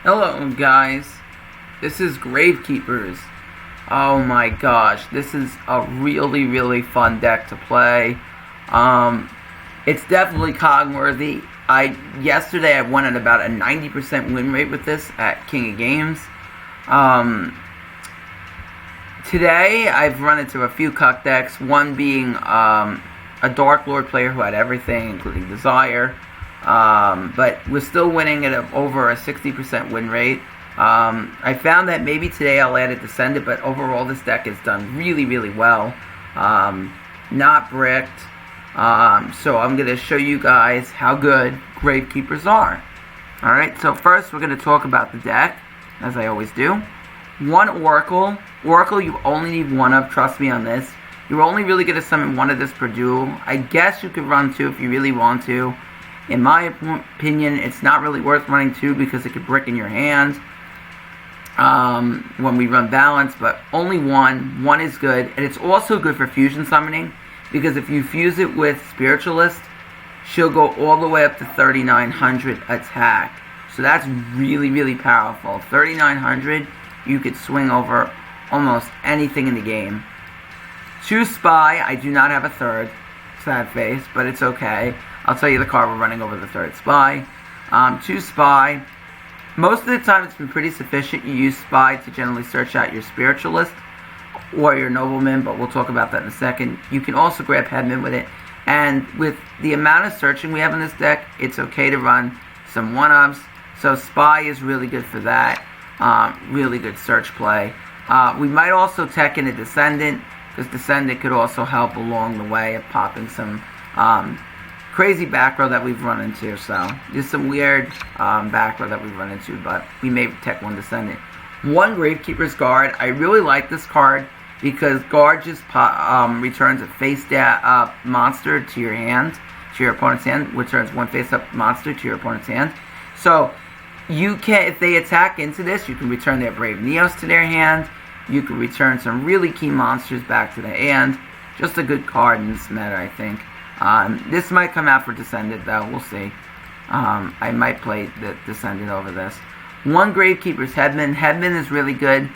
Hello guys, this is Gravekeepers. Oh my gosh, this is a really fun deck to play. It's definitely cog worthy. Yesterday I won at about a 90% win rate with this at King of Games. Today I've run into a few cuck decks, one being a Dark Lord player who had everything including Desire. But we're still winning at over a 60% win rate. I found that maybe today I'll add a Descendant, but overall this deck has done really well. Not bricked. So I'm going to show you guys how good Gravekeepers are. Alright, so first we're going to talk about the deck, as I always do. One Oracle. Oracle you only need one of, trust me on this. You're only really going to summon one of this per duel. I guess you could run two if you really want to. In my opinion, it's not really worth running two because it could brick in your hand when we run balance, but only one. One is good, and it's also good for fusion summoning because if you fuse it with Spiritualist, she'll go all the way up to 3900 attack. So that's really powerful. 3900, you could swing over almost anything in the game. Two Spy, I do not have a third. Sad face, but it's okay. I'll tell you the card we're running over the third Spy. Two Spy. Most of the time it's been pretty sufficient. You use Spy to generally search out your Spiritualist or your Nobleman, but we'll talk about that in a second. You can also grab Headman with it. And with the amount of searching we have in this deck, it's okay to run some one-ups. So Spy is really good for that. Really good search play. We might also tech in a Descendant, because Descendant could also help along the way of popping some crazy back row that we've run into. So just some weird back row that we've run into, but we may tech one Descendant. One Gravekeeper's Guard. I really like this card because Guard just returns a face-up monster to your hand, to your opponent's hand. Returns one face-up monster to your opponent's hand. So you can, if they attack into this, you can return their Brave Neos to their hand. You can return some really key monsters back to the hand. Just a good card in this meta, I think. This might come out for Descendant, though. We'll see. I might play the Descendant over this. One Gravekeeper's Headman. Headman is really good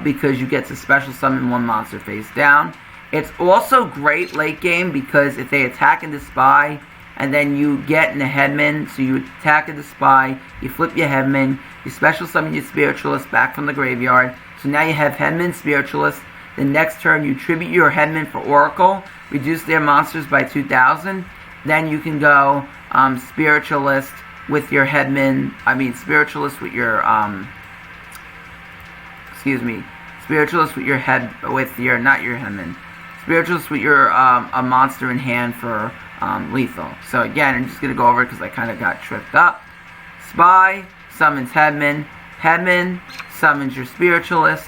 because you get to special summon one monster face down. It's also great late game because if they attack into Spy and then you get in the Headman, so you attack into Spy, you flip your Headman, you special summon your Spiritualist back from the graveyard. So now you have Headman, Spiritualist. The next turn you tribute your Headman for Oracle, reduce their monsters by 2,000. Then you can go Spiritualist with your Headman. Spiritualist with your Spiritualist with your not your Headman. Spiritualist with your a monster in hand for lethal. So again, I'm just gonna go over it because I kind of got tripped up. Spy summons Headman. Headman summons your Spiritualist.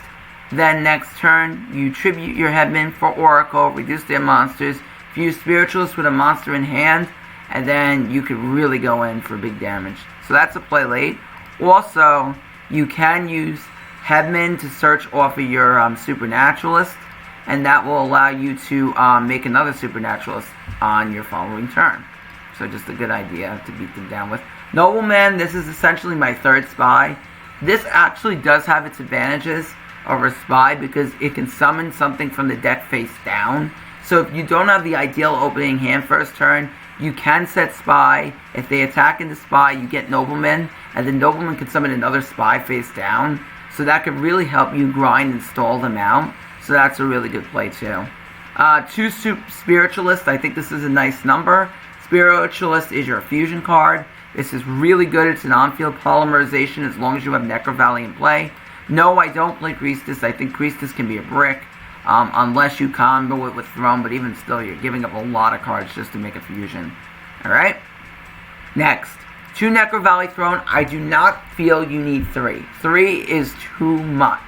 Then next turn, you tribute your Headman for Oracle, reduce their monsters, fuse Spiritualist with a monster in hand, and then you could really go in for big damage. So that's a play late. Also, you can use Headman to search off of your Supernaturalist, and that will allow you to make another Supernaturalist on your following turn. So just a good idea to beat them down with. Nobleman, this is essentially my third Spy. This actually does have its advantages over Spy because it can summon something from the deck face down. So if you don't have the ideal opening hand first turn, you can set Spy. If they attack into Spy, you get Nobleman, and then Nobleman can summon another Spy face down. So that could really help you grind and stall them out. So that's a really good play too. Two Spiritualist, I think this is a nice number. Spiritualist is your fusion card. This is really good. It's an on-field polymerization as long as you have Necro Valley in play. No, I don't play Priestess. I think Priestess can be a brick unless you combo it with Throne, but even still, you're giving up a lot of cards just to make a fusion. Alright? Next, two Necro Valley Throne. I do not feel you need three. Three is too much,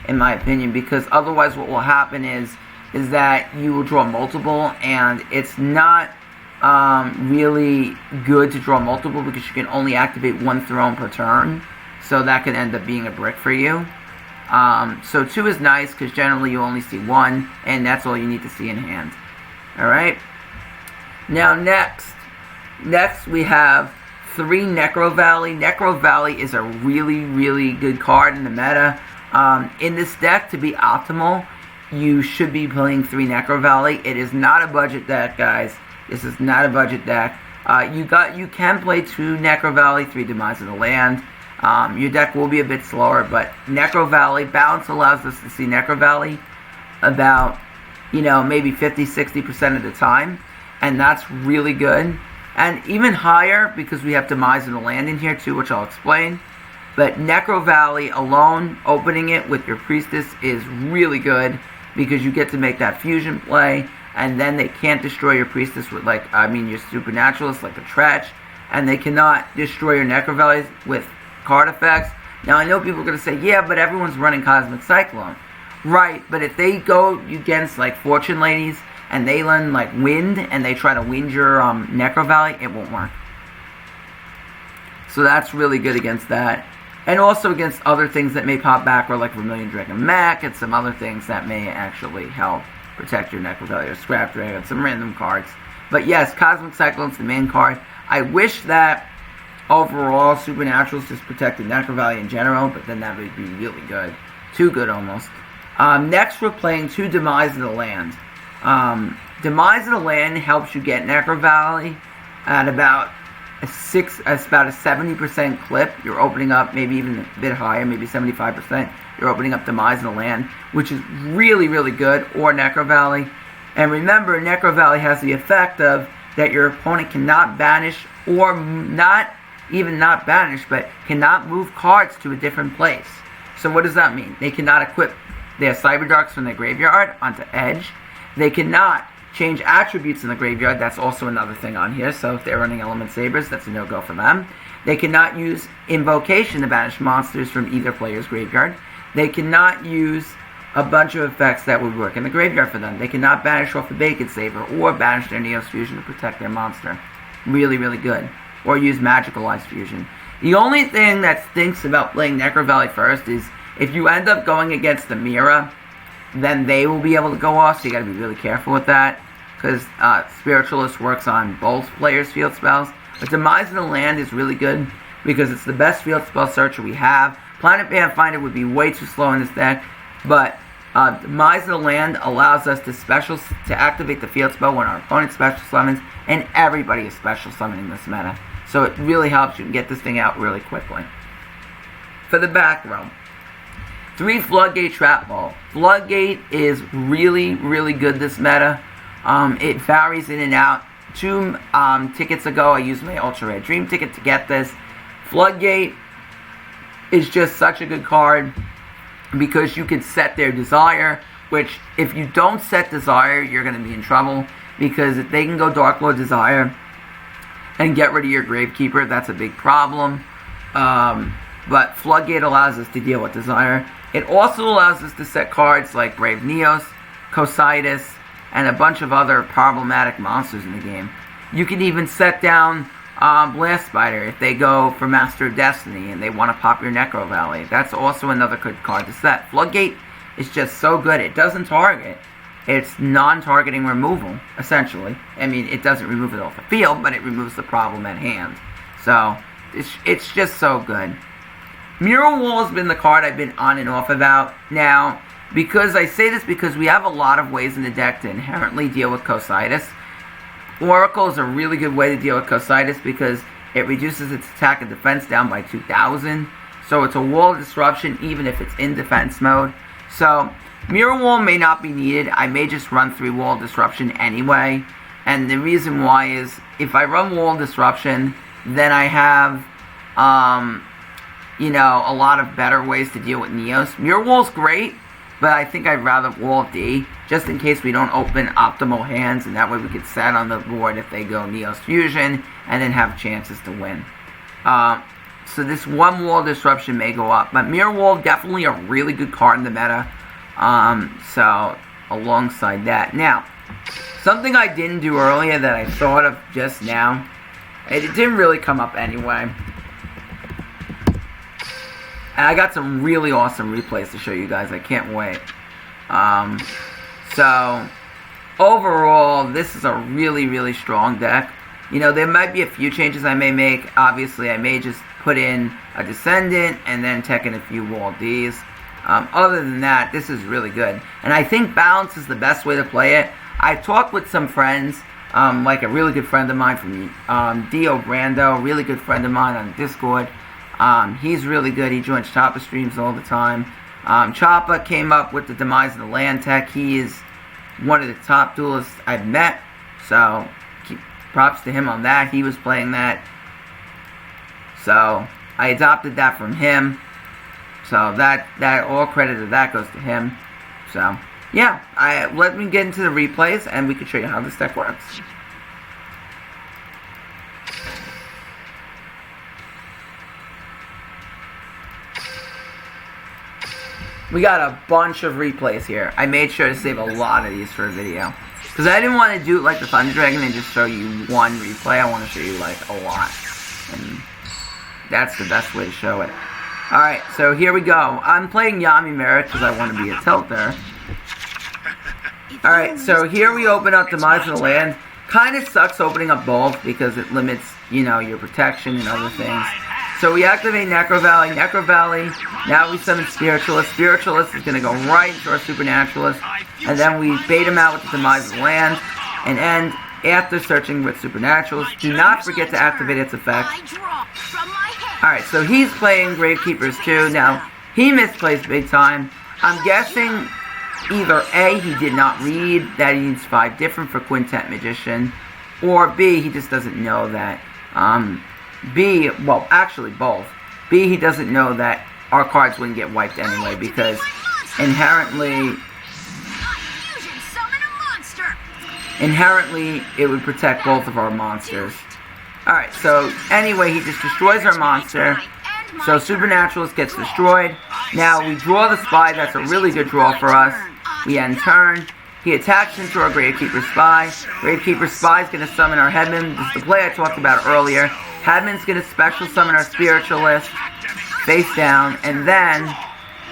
in my opinion, because otherwise what will happen is that you will draw multiple, and it's not really good to draw multiple because you can only activate one Throne per turn. So that could end up being a brick for you. So two is nice because generally you only see one, and that's all you need to see in hand. Alright? Now next we have 3 Necro Valley. Necro Valley is a really, really good card in the meta. In this deck, to be optimal, you should be playing 3 Necro Valley. It is not a budget deck, guys. This is not a budget deck. You can play 2 Necro Valley, 3 Demise of the Land. Your deck will be a bit slower, but Necro Valley, balance allows us to see Necro Valley about, maybe 50-60% of the time, and that's really good. And even higher, because we have Demise of the Land in here too, which I'll explain. But Necro Valley alone, opening it with your Priestess is really good, because you get to make that fusion play, and then they can't destroy your Priestess with, your Supernaturalist, like a Tretch, and they cannot destroy your Necro Valleys with card effects. Now, I know people are going to say, yeah, but everyone's running Cosmic Cyclone. Right, but if they go against, Fortune Ladies, and they learn, Wind, and they try to wind your Necro Valley, it won't work. So that's really good against that. And also against other things that may pop back, or Vermilion Dragon Mech, and some other things that may actually help protect your Necro Valley, or Scrap Dragon, some random cards. But yes, Cosmic Cyclone's the main card. I wish that overall Supernaturals just protected Necro Valley in general, but then that would be really good. Too good almost. Next we're playing 2 Demise of the Land. Demise of the Land helps you get Necro Valley at about a 70% clip. You're opening up, maybe even a bit higher, maybe 75%. You're opening up Demise of the Land, which is really, really good, or Necro Valley. And remember, Necro Valley has the effect of that your opponent cannot banish, or not banish, but cannot move cards to a different place. So what does that mean? They cannot equip their Cyberdarks from their graveyard onto Edge. They cannot change attributes in the graveyard. That's also another thing on here. So if they're running Element Sabers, that's a no-go for them. They cannot use Invocation to banish monsters from either player's graveyard. They cannot use a bunch of effects that would work in the graveyard for them. They cannot banish off the Bacon Saber or banish their Neos Fusion to protect their monster. Really, really good. Or use Magicalized Fusion. The only thing that stinks about playing Necro Valley first is if you end up going against the Mira, then they will be able to go off, so you gotta be really careful with that, because Spiritualist works on both players' field spells. But Demise of the Land is really good, because it's the best field spell searcher we have. Planet Band Finder would be way too slow in this deck, but Demise of the Land allows us to activate the field spell when our opponent special summons, and everybody is special summoning this meta. So it really helps you get this thing out really quickly. For the back row, 3 Floodgate Trap Ball. Floodgate is really, really good this meta. It varies in and out. 2 tickets ago, I used my Ultra Rare Dream ticket to get this. Floodgate is just such a good card because you can set their Desire, which if you don't set Desire, you're going to be in trouble, because if they can go Dark Lord Desire and get rid of your Gravekeeper, that's a big problem. But Floodgate allows us to deal with Desire. It also allows us to set cards like Brave Neos, Cocytus, and a bunch of other problematic monsters in the game. You can even set down Blast Spider if they go for Master of Destiny and they want to pop your Necro Valley. That's also another good card to set. Floodgate is just so good. It doesn't target. It's non-targeting removal, essentially. I mean, it doesn't remove it off the field, but it removes the problem at hand. So, it's just so good. Mirror Wall has been the card I've been on and off about. Now, because I say this because we have a lot of ways in the deck to inherently deal with Cocytus. Oracle is a really good way to deal with Cocytus because it reduces its attack and defense down by 2,000. So it's a wall disruption even if it's in defense mode. So Mirror Wall may not be needed. I may just run 3 Wall Disruption anyway. And the reason why is if I run Wall Disruption, then I have a lot of better ways to deal with Neos. Mirror Wall's great, but I think I'd rather Wall D, just in case we don't open optimal hands, and that way we could set on the board if they go Neos Fusion, and then have chances to win. So this 1 Wall Disruption may go up, but Mirror Wall, definitely a really good card in the meta. So, alongside that. Now, something I didn't do earlier that I thought of just now, and it didn't really come up anyway. And I got some really awesome replays to show you guys. I can't wait. So, overall, this is a really, really strong deck. You know, there might be a few changes I may make. Obviously, I may just put in a Descendant and then take in a few Wall Ds. Other than that, this is really good. And I think balance is the best way to play it. I talked with some friends, like a really good friend of mine from Dio Brando, really good friend of mine on Discord. He's really good. He joins Choppa streams all the time. Choppa came up with the Demise of the Land tech. He is one of the top duelists I've met. So, props to him on that. He was playing that. So, I adopted that from him. So, that all credit of that goes to him. So, yeah. Let me get into the replays, and we can show you how this deck works. We got a bunch of replays here. I made sure to save a lot of these for a video. Because I didn't want to do it like the Thunder Dragon and just show you one replay. I want to show you like a lot. And that's the best way to show it. Alright, so here we go. I'm playing Yami Merit because I want to be a tilter. Alright, so here we open up Demise of the Land. Kind of sucks opening up both because it limits, you know, your protection and other things. So we activate Necro Valley. Necro Valley, now we summon Spiritualist. Spiritualist is going to go right into our Supernaturalist. And then we bait him out with the Demise of the Land. And end after searching with Supernaturalist. Do not forget to activate its effect. Alright, so he's playing Gravekeepers too. Now, he misplays big time. I'm guessing either A, he did not read that he needs 5 different for Quintet Magician. Or B, he just doesn't know that. B, well, actually both. B, he doesn't know that our cards wouldn't get wiped anyway because inherently it would protect both of our monsters. Alright, so anyway, he just destroys our monster. So Supernaturalist gets destroyed. Now we draw the Spy. That's a really good draw for us. We end turn. He attacks into our Gravekeeper Spy. Gravekeeper Spy is going to summon our Headman. This is the play I talked about earlier. Headman's going to special summon our Spiritualist face down, and then,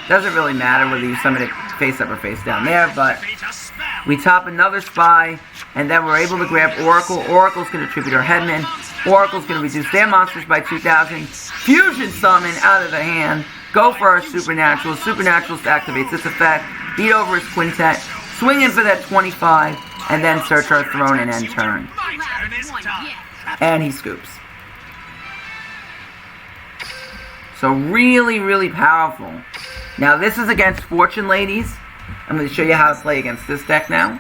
doesn't really matter whether you summon it face up or face down there, but we top another Spy, and then we're able to grab Oracle. Oracle's going to tribute our Headman. Oracle's going to reduce their monsters by 2,000. Fusion summon out of the hand. Go for our Supernaturalist. Supernaturalist activates its effect. Beat over his Quintet. Swing in for that 25, and then search our throne and end turn. And he scoops. So really, really powerful. Now this is against Fortune Ladies. I'm going to show you how to play against this deck now.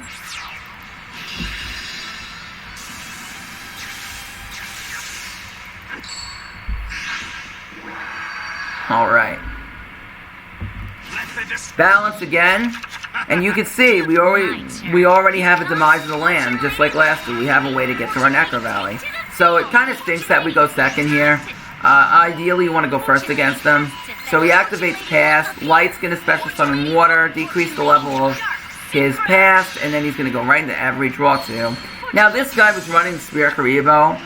Alright. Balance again. And you can see, we already have a Demise of the Land, just like last week. We have a way to get to our Necro Valley. So it kind of stinks that we go second here. Ideally, you want to go first against them. So he activates Pass. Light's going to special summon Water, decrease the level of his Pass, and then he's going to go right into every draw too. Now, this guy was running Spear Karibo.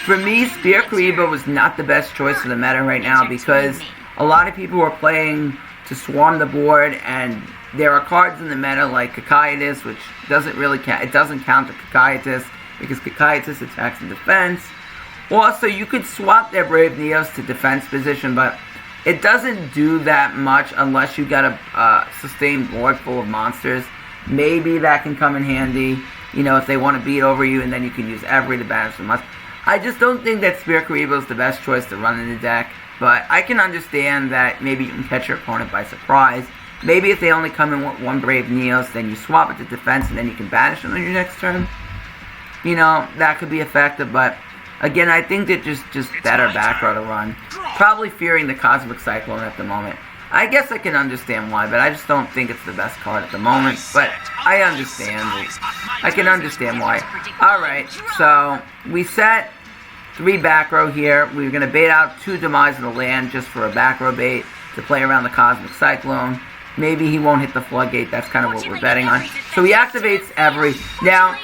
For me, Spear Karibo was not the best choice for the meta right now because a lot of people were playing to swarm the board, and there are cards in the meta like Kakaitis, which doesn't really count. It doesn't count the Kakaitis because Kakaitis attacks and defense. Also, you could swap their Brave Neos to defense position, but it doesn't do that much unless you got a sustained board full of monsters. Maybe that can come in handy, you know, if they want to beat over you, and then you can use every to banish the monster. I just don't think that Spear Karibo is the best choice to run in the deck, but I can understand that maybe you can catch your opponent by surprise. Maybe if they only come in with 1 Brave Neos, then you swap it to defense, and then you can banish them on your next turn. You know, that could be effective, but again, I think that just better back row to run. Probably fearing the Cosmic Cyclone at the moment. I guess I can understand why, but I just don't think it's the best card at the moment. But I understand it. I can understand why. Alright, so we set 3 back row here. We're going to bait out 2 Demise of the Land just for a back row bait to play around the Cosmic Cyclone. Maybe he won't hit the Floodgate. That's kind of what we're betting on. So he activates every... Now,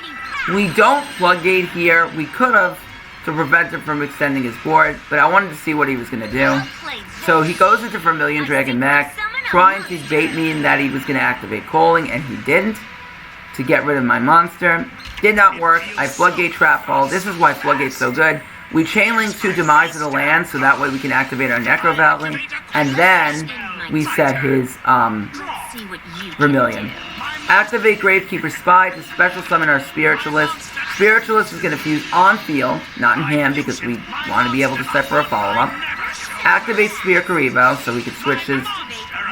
we don't Floodgate here. We could have to prevent him from extending his board, but I wanted to see what he was going to do. So he goes into Vermilion Dragon Mech, trying to bait me in that he was going to activate Calling, and he didn't. to get rid of my monster. Did not work. I Floodgate Trap Hole. This is why Floodgate's so good. We Chain Link to Demise of the Land, so that way we can activate our Necro Valley. And then we set his Vermilion. Activate Gravekeeper Spy to special summon our Spiritualist. Spiritualist is going to fuse on field, not in hand, because we want to be able to set for a follow-up. Activate Spear Karibo, so we can switch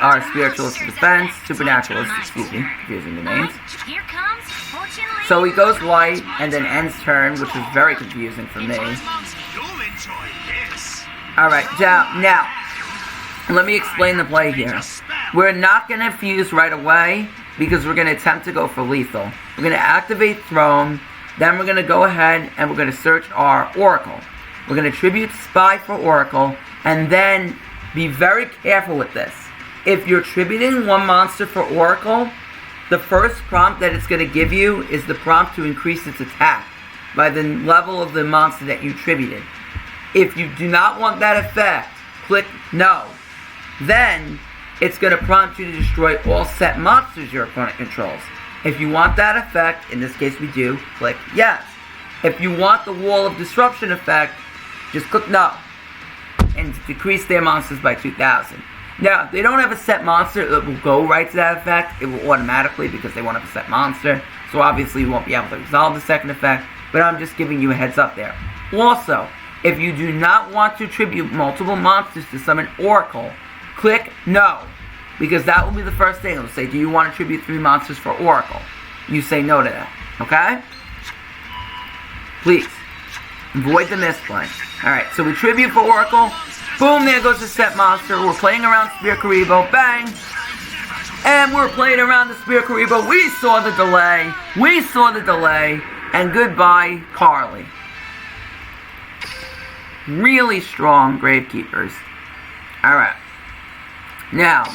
our Spiritualist to defense. Supernaturalist, excuse me, confusing the names. So he goes white, and then ends turn, which is very confusing for me. Alright, now, let me explain the play here. We're not going to fuse right away, because we're going to attempt to go for lethal. We're going to activate Throne, then we're going to go ahead and we're going to search our Oracle. We're going to tribute Spy for Oracle, and then be very careful with this. If you're tributing one monster for Oracle, the first prompt that it's going to give you is the prompt to increase its attack by the level of the monster that you tributed. If you do not want that effect, click No. Then it's going to prompt you to destroy all set monsters your opponent controls. If you want that effect, in this case we do, click Yes. If you want the Wall of Disruption effect, just click No. And decrease their monsters by 2,000. Now, they don't have a set monster that will go right to that effect. It will automatically because they won't have a set monster. So obviously you won't be able to resolve the second effect. But I'm just giving you a heads up there. Also, if you do not want to tribute multiple monsters to summon Oracle, click No. Because that will be the first thing. It will say, do you want to tribute 3 monsters for Oracle? You say no to that. Okay? Please. Avoid the misplay. Alright, so we tribute for Oracle. Boom, there goes the set monster. We're playing around Spear Karibo. Bang! And we're playing around the Spear Karibo. We saw the delay. We saw the delay. And goodbye, Carly. Really strong Gravekeepers. Alright. Now,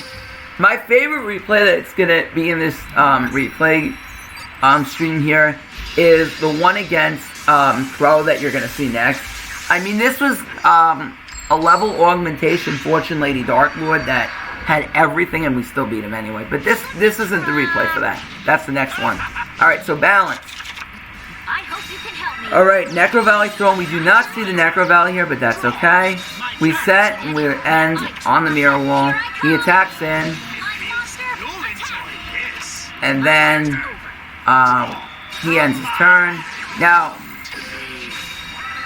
my favorite replay that's going to be in this replay stream here is the one against Pro that you're going to see next. I mean, this was a level augmentation Fortune Lady Dark Lord that had everything and we still beat him anyway. But this isn't the replay for that. That's the next one. Alright, so balance. Alright, Necro Valley Throne. We do not see the Necro Valley here, but that's okay. We set and we end on the mirror wall. He attacks in. And then he ends his turn. Now,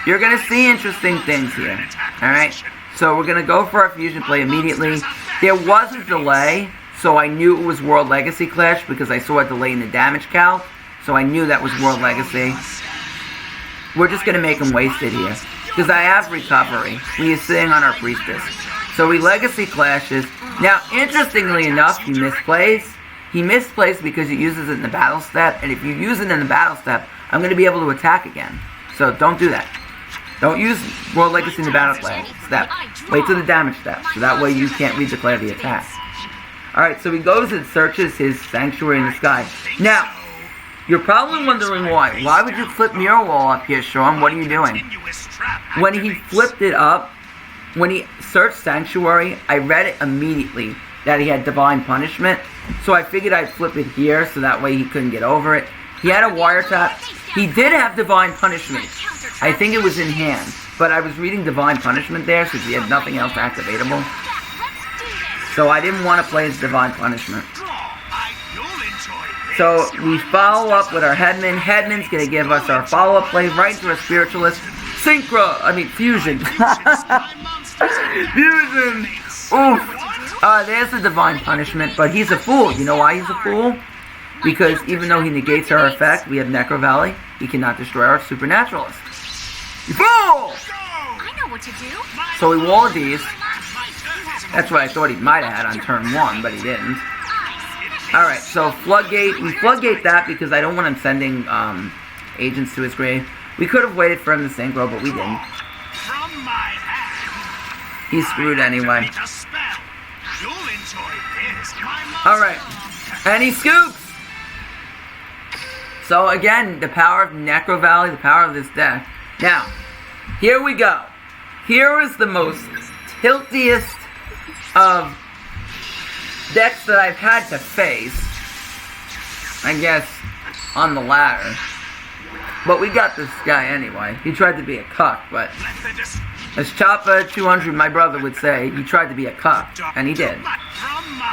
you're going to see interesting things here. Alright? So we're going to go for our fusion play immediately. There was a delay, so I knew it was World Legacy Clash because I saw a delay in the damage count. So I knew that was World Legacy. We're just going to make him waste it here. Because I have recovery. We are sitting on our Priestess. So he Legacy Clashes. Now, interestingly enough, he misplays. He misplays because he uses it in the battle step. And if you use it in the battle step, I'm going to be able to attack again. So don't do that. Don't use World Legacy in the battle step. Wait till the damage step. So that way you can't redeclare the attack. Alright, so he goes and searches his Sanctuary in the Sky. Now, you're probably wondering why. Why would you flip Mirror Wall up here, Sean? What are you doing? When he flipped it up, when he searched Sanctuary, I read it immediately that he had Divine Punishment. So I figured I'd flip it here so that way he couldn't get over it. He had a wiretap. He did have Divine Punishment. I think it was in hand. But I was reading Divine Punishment there since he had nothing else activatable. So I didn't want to play his Divine Punishment. So we follow up with our Headman. Headman's going to give us our follow-up play right to a Spiritualist. Fusion. Fusion. Oof. There's the Divine Punishment, but he's a fool. You know why he's a fool? Because even though he negates our effect, we have Necro Valley, he cannot destroy our Supernaturalist. You fool! I know what to do. So we walled these. That's what I thought he might have had on turn 1, but he didn't. Alright, so Floodgate. We Floodgate that because I don't want him sending agents to his grave. We could have waited for him to synchro, but we didn't. He's screwed anyway. Alright, and he scoops! So again, the power of Necro Valley, the power of this deck. Now, here we go. Here is the most tiltiest of decks that I've had to face. I guess on the ladder. But we got this guy anyway. He tried to be a cuck, but as Choppa 200, my brother, would say, he tried to be a cuck, and he did.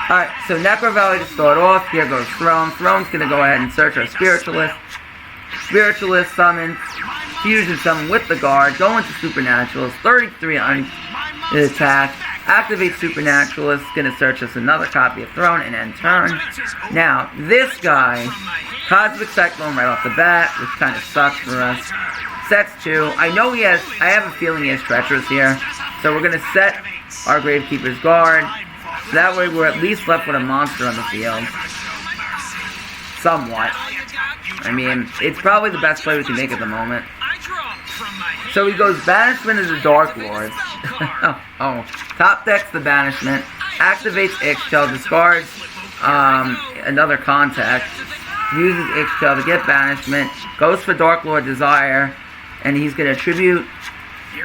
Alright, so Necro Valley to start off. Here goes Throne. Throne's going to go ahead and search our Spiritualist. Spiritualist summons, Fusion summon with the guard, go into Supernaturalist, 33 on the attack, activate Supernaturalist, going to search us another copy of Throne, and end turn. Now, this guy, Cosmic Cyclone right off the bat, which kind of sucks for us. Sets 2. I know he has, I have a feeling he has Treacherous here, so we're going to set our Gravekeeper's guard. So that way we're at least left with a monster on the field. Somewhat. I mean, it's probably the best play we can make at the moment. So he goes Banishment of the Dark Lord. Top decks the Banishment. Activates Ixchel. Discards another contact. Uses Ixchel to get Banishment. Goes for Dark Lord Desire. And he's going to attribute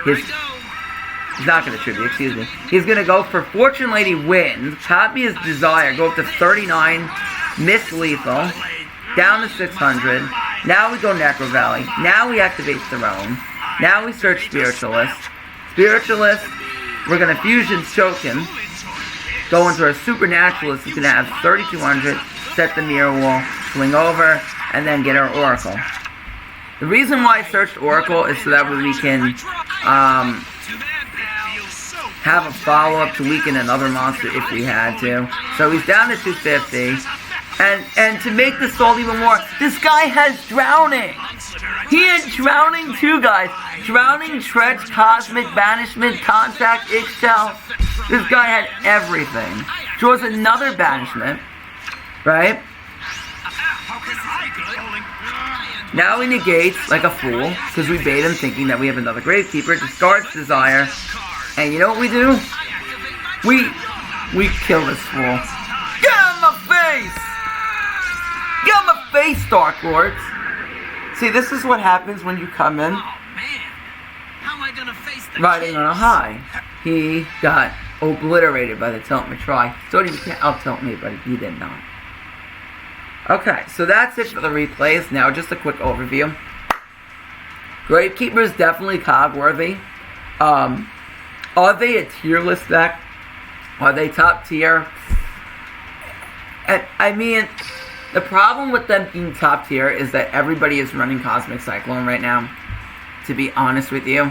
his... He's not going to attribute, excuse me. He's going to go for Fortune Lady Wins. Copy his Desire. Go up to 39. Miss Lethal. Down to 600. Now we go Necro Valley. Now we activate Throne. Now we search Spiritualist. Spiritualist, we're going to Fusion choke him. Go into our Supernaturalist. He's going to have 3200. Set the Mirror Wall. Swing over. And then get our Oracle. The reason why I searched Oracle is so that way we can have a follow-up to weaken another monster if we had to. So he's down to 250. And to make this all even more, this guy has Drowning. He had Drowning too, guys. Drowning, Tretch, Cosmic, Banishment, Contact, Ixchel. This guy had everything. Draws another Banishment, right? Now he negates like a fool, because we bait him thinking that we have another Gravekeeper. Discards Desire. And you know what we do? We kill this fool. Get out of my face! Get out of my face, Dark Lords! See, this is what happens when you come in riding on a high. He got obliterated by the Tilt Matry. Thought he can't out-tilt me, but he did not. Okay, so that's it for the replays. Now, just a quick overview. Gravekeeper is definitely cog-worthy. Are they a tier list deck? Are they top tier? And, I mean, the problem with them being top tier is that everybody is running Cosmic Cyclone right now, to be honest with you.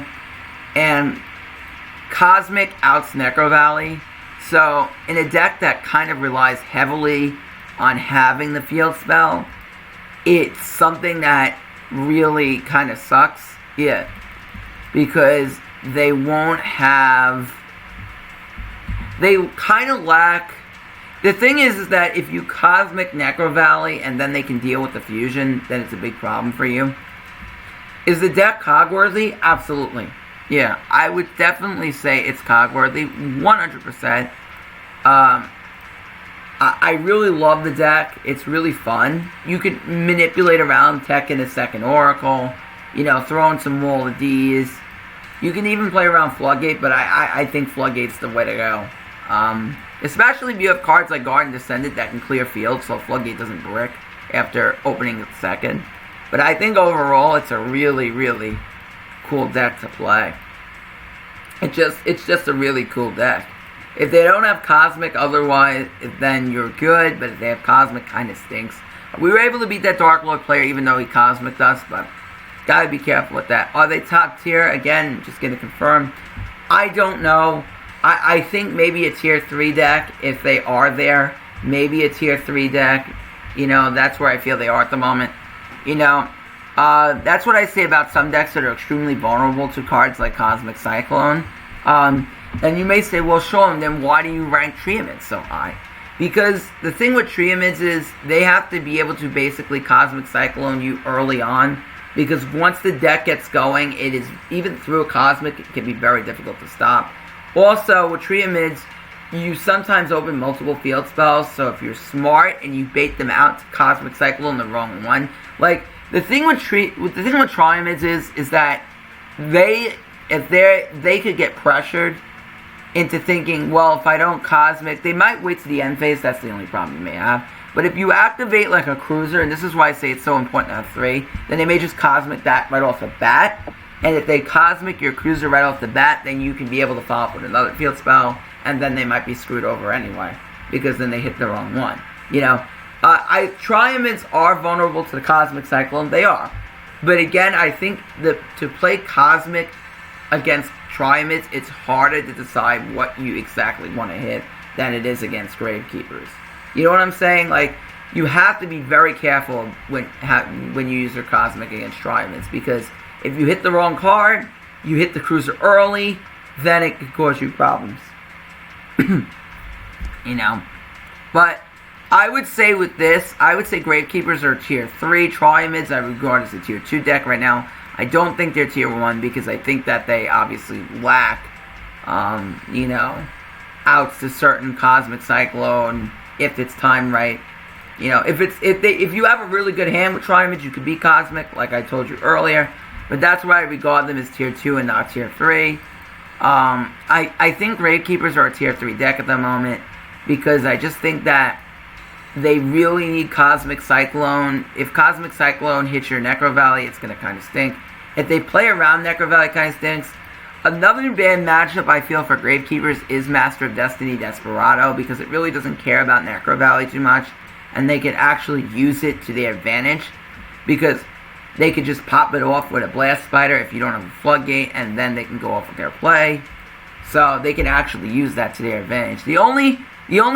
And Cosmic outs Necro Valley. So, in a deck that kind of relies heavily on having the field spell, it's something that really kind of sucks. Yeah. Because they won't have... They kind of lack... The thing is that if you Cosmic Necro Valley and then they can deal with the fusion, then it's a big problem for you. Is the deck cog-worthy? Absolutely. Yeah, I would definitely say it's cog-worthy. 100%. I really love the deck. It's really fun. You can manipulate around tech in a second Oracle. You know, throw in some Wall of D's. You can even play around Floodgate, but I think Floodgate's the way to go. Especially if you have cards like Guardian Descendant that can clear field, so Floodgate doesn't brick after opening the second. But I think overall it's a really, really cool deck to play. It's just a really cool deck. If they don't have Cosmic otherwise, then you're good, but if they have Cosmic, kind of stinks. We were able to beat that Dark Lord player even though he Cosmic'd us, but gotta be careful with that. Are they top tier? Again, just gonna confirm. I don't know. I think maybe a tier 3 deck, if they are there. Maybe a tier 3 deck. You know, that's where I feel they are at the moment. You know, that's what I say about some decks that are extremely vulnerable to cards like Cosmic Cyclone. And you may say, well, Sean, then why do you rank Triamids so high? Because the thing with Triamids is they have to be able to basically Cosmic Cyclone you early on. Because once the deck gets going, it is, even through a Cosmic, it can be very difficult to stop. Also, with Triamids, you sometimes open multiple field spells, so if you're smart and you bait them out to Cosmic Cyclone the wrong one, like, the thing with Triamids is that they could get pressured into thinking, well, if I don't Cosmic, they might wait to the end phase, that's the only problem you may have. But if you activate like a cruiser, and this is why I say it's so important to have 3, then they may just cosmic that right off the bat. And if they cosmic your cruiser right off the bat, then you can be able to follow up with another field spell, and then they might be screwed over anyway, because then they hit the wrong one. You know, Triumphs are vulnerable to the Cosmic Cyclone. They are. But again, I think that to play Cosmic against Triumphs, it's harder to decide what you exactly want to hit than it is against Gravekeepers. You know what I'm saying? Like, you have to be very careful when you use your Cosmic against Triumphs, because if you hit the wrong card, you hit the cruiser early, then it could cause you problems. You know? But I would say with this, I would say Gravekeepers are tier 3. Triumphs I regard as a tier 2 deck right now. I don't think they're tier 1 because I think that they obviously lack, you know, outs to certain Cosmic Cyclone if it's timed right. You know, if you have a really good hand with Triumphs, you could be Cosmic, like I told you earlier. But that's why I regard them as tier 2 and not tier 3. I think Gravekeepers are a tier 3 deck at the moment because I just think that they really need Cosmic Cyclone. If Cosmic Cyclone hits your Necro Valley, it's going to kind of stink. If they play around Necro Valley, it kind of stinks. Another bad matchup I feel for Gravekeepers is Master of Destiny Desperado, because it really doesn't care about Necro Valley too much, and they can actually use it to their advantage, because they could just pop it off with a Blast Spider if you don't have a Floodgate, and then they can go off with their play. So they can actually use that to their advantage. The only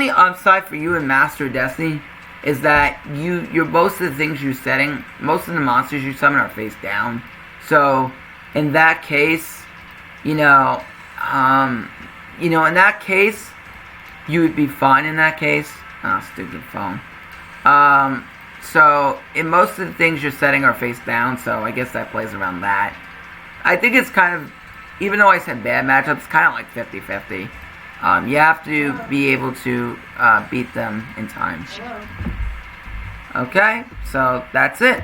upside for you in Master of Destiny is that most of the things you're setting, most of the monsters you summon are face down. So in that case, in that case, you would be fine in that case. Oh, stupid phone. So in most of the things you're setting are face down, so I guess that plays around that. I think it's kind of, even though I said bad matchups, it's kind of like 50-50. You have to be able to beat them in time. Okay, so that's it.